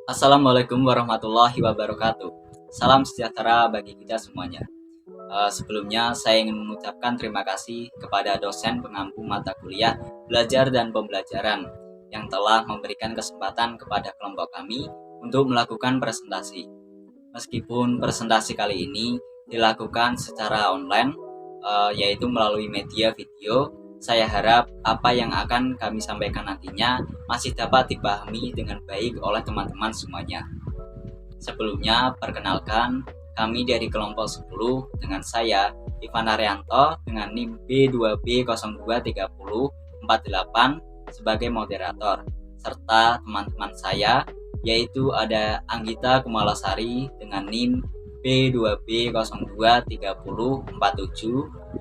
Assalamualaikum warahmatullahi wabarakatuh. Salam sejahtera bagi kita semuanya. Sebelumnya saya ingin mengucapkan terima kasih kepada dosen pengampu mata kuliah belajar dan pembelajaran yang telah memberikan kesempatan kepada kelompok kami untuk melakukan presentasi. Meskipun presentasi kali ini dilakukan secara online, yaitu melalui media video, saya harap apa yang akan kami sampaikan nantinya masih dapat dipahami dengan baik oleh teman-teman semuanya. Sebelumnya, perkenalkan, kami dari kelompok 10 dengan saya, Ivan Arianto, dengan NIM B2B023048 sebagai moderator, serta teman-teman saya, yaitu ada Anggita Kumalasari dengan NIM B2B023047,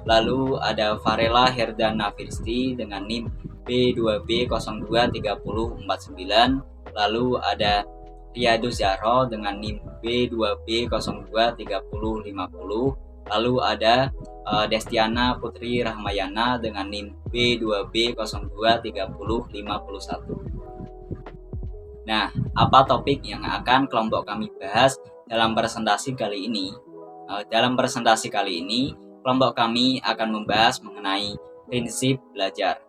lalu ada Farela Herdana Firsti dengan NIM B2B023049, lalu ada Riyadus Zahro dengan NIM B2B023050, lalu ada Destiana Putri Rahmayana dengan NIM B2B023051. Nah, apa topik yang akan kelompok kami bahas dalam presentasi kali ini? Dalam presentasi kali ini, kelompok kami akan membahas mengenai prinsip belajar.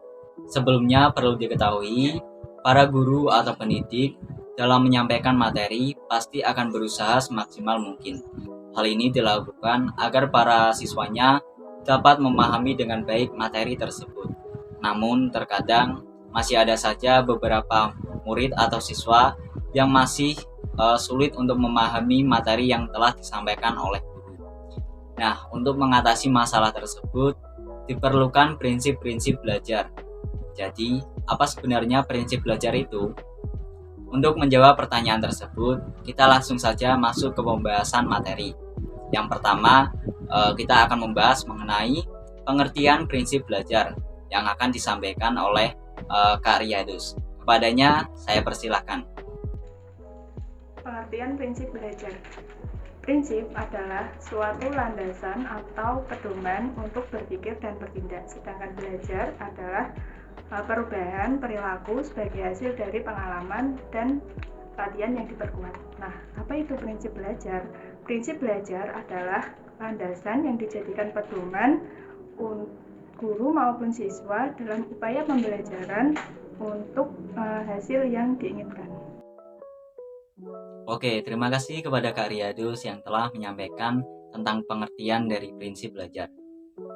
Sebelumnya perlu diketahui, para guru atau pendidik dalam menyampaikan materi pasti akan berusaha semaksimal mungkin. Hal ini dilakukan agar para siswanya dapat memahami dengan baik materi tersebut. Namun terkadang masih ada saja beberapa murid atau siswa yang masih sulit untuk memahami materi yang telah disampaikan oleh guru. Nah, untuk mengatasi masalah tersebut diperlukan prinsip-prinsip belajar. Jadi, apa sebenarnya prinsip belajar itu? Untuk menjawab pertanyaan tersebut, kita langsung saja masuk ke pembahasan materi. Yang pertama, kita akan membahas mengenai pengertian prinsip belajar yang akan disampaikan oleh Kak Riyadus. Kepadanya, saya persilahkan. Pengertian prinsip belajar. Prinsip adalah suatu landasan atau pedoman untuk berpikir dan bertindak, sedangkan belajar adalah perubahan perilaku sebagai hasil dari pengalaman dan latihan yang diperkuat. Nah, apa itu prinsip belajar? Prinsip belajar adalah landasan yang dijadikan pedoman guru maupun siswa dalam upaya pembelajaran untuk hasil yang diinginkan. Oke, terima kasih kepada Kak Riyadus yang telah menyampaikan tentang pengertian dari prinsip belajar.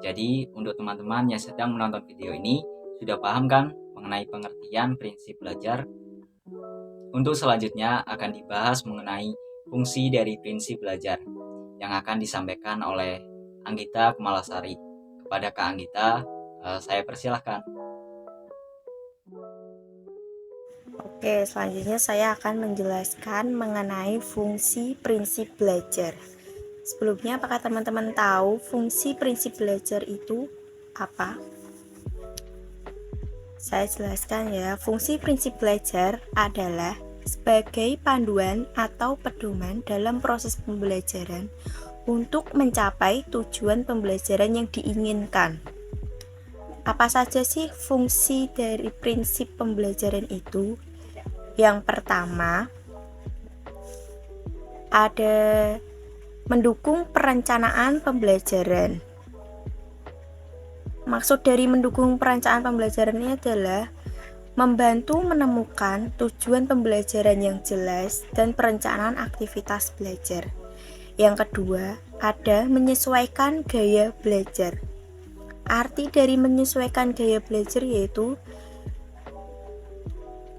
Jadi, untuk teman-teman yang sedang menonton video ini, sudah paham kan mengenai pengertian prinsip belajar? Untuk selanjutnya akan dibahas mengenai fungsi dari prinsip belajar yang akan disampaikan oleh Anggita Kumalasari. Kepada Kak Anggita, saya persilahkan. Oke, selanjutnya saya akan menjelaskan mengenai fungsi prinsip belajar. Sebelumnya, apakah teman-teman tahu fungsi prinsip belajar itu apa? Saya jelaskan ya, fungsi prinsip belajar adalah sebagai panduan atau pedoman dalam proses pembelajaran untuk mencapai tujuan pembelajaran yang diinginkan. Apa saja sih fungsi dari prinsip pembelajaran itu? Yang pertama, ada mendukung perencanaan pembelajaran. Maksud dari mendukung perencanaan pembelajaran ini adalah membantu menemukan tujuan pembelajaran yang jelas dan perencanaan aktivitas belajar. Yang kedua, ada menyesuaikan gaya belajar. Arti dari menyesuaikan gaya belajar yaitu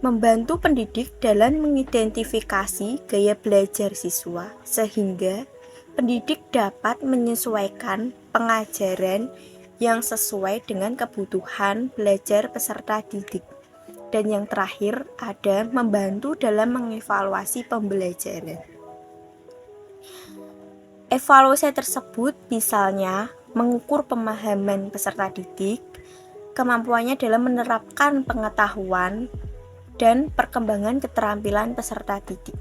membantu pendidik dalam mengidentifikasi gaya belajar siswa sehingga pendidik dapat menyesuaikan pengajaran yang sesuai dengan kebutuhan belajar peserta didik. Dan yang terakhir ada membantu dalam mengevaluasi pembelajaran. Evaluasi tersebut misalnya mengukur pemahaman peserta didik, kemampuannya dalam menerapkan pengetahuan, dan perkembangan keterampilan peserta didik.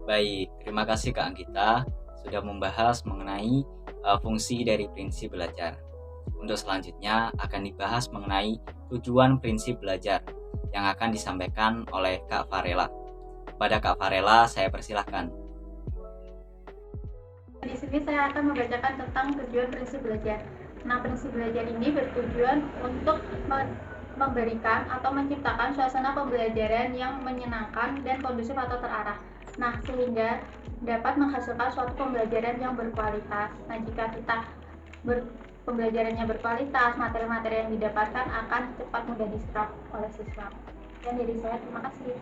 Baik, terima kasih Kak Anggita sudah membahas mengenai fungsi dari prinsip belajar. Untuk selanjutnya akan dibahas mengenai tujuan prinsip belajar yang akan disampaikan oleh Kak Farela. Kepada Kak Farela, saya persilahkan. Di sini saya akan membacakan tentang tujuan prinsip belajar. Nah, prinsip belajar ini bertujuan untuk memberikan atau menciptakan suasana pembelajaran yang menyenangkan dan kondusif atau terarah. Nah, sehingga dapat menghasilkan suatu pembelajaran yang berkualitas. Nah, jika kita pembelajarannya berkualitas, materi-materi yang didapatkan akan cepat mudah diserap oleh siswa. Dan dari saya, terima kasih.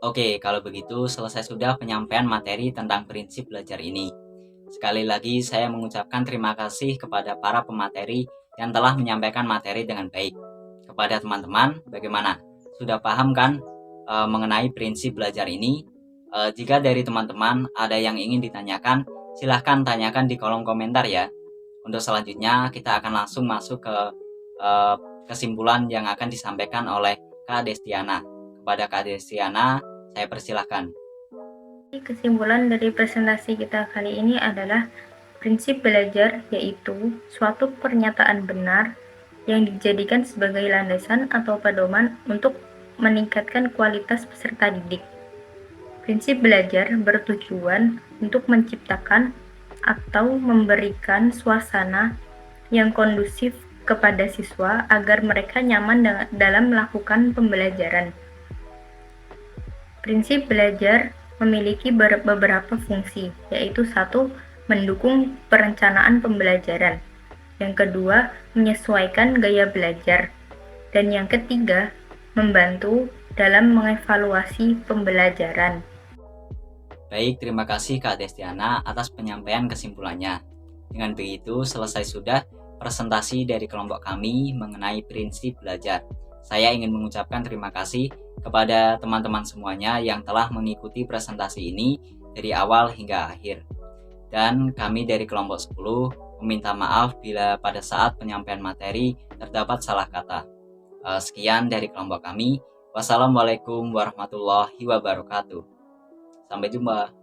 Oke, kalau begitu selesai sudah penyampaian materi tentang prinsip belajar ini. Sekali lagi saya mengucapkan terima kasih kepada para pemateri yang telah menyampaikan materi dengan baik. Kepada teman-teman, bagaimana? Sudah paham kan mengenai prinsip belajar ini? Jika dari teman-teman ada yang ingin ditanyakan, silahkan tanyakan di kolom komentar ya. Untuk selanjutnya kita akan langsung masuk ke kesimpulan yang akan disampaikan oleh Kak Destiana. Kepada Kak Destiana, saya persilahkan. Kesimpulan dari presentasi kita kali ini adalah prinsip belajar yaitu suatu pernyataan benar yang dijadikan sebagai landasan atau pedoman untuk meningkatkan kualitas peserta didik. Prinsip belajar bertujuan untuk menciptakan atau memberikan suasana yang kondusif kepada siswa agar mereka nyaman dalam melakukan pembelajaran. Prinsip belajar memiliki beberapa fungsi, yaitu 1. Mendukung perencanaan pembelajaran. Yang kedua, menyesuaikan gaya belajar. Dan yang ketiga, membantu dalam mengevaluasi pembelajaran. Baik, terima kasih Kak Destiana atas penyampaian kesimpulannya. Dengan begitu, selesai sudah presentasi dari kelompok kami mengenai prinsip belajar. Saya ingin mengucapkan terima kasih kepada teman-teman semuanya yang telah mengikuti presentasi ini dari awal hingga akhir. Dan kami dari kelompok 10 meminta maaf bila pada saat penyampaian materi terdapat salah kata. Sekian dari kelompok kami. Wassalamualaikum warahmatullahi wabarakatuh. Sampai jumpa.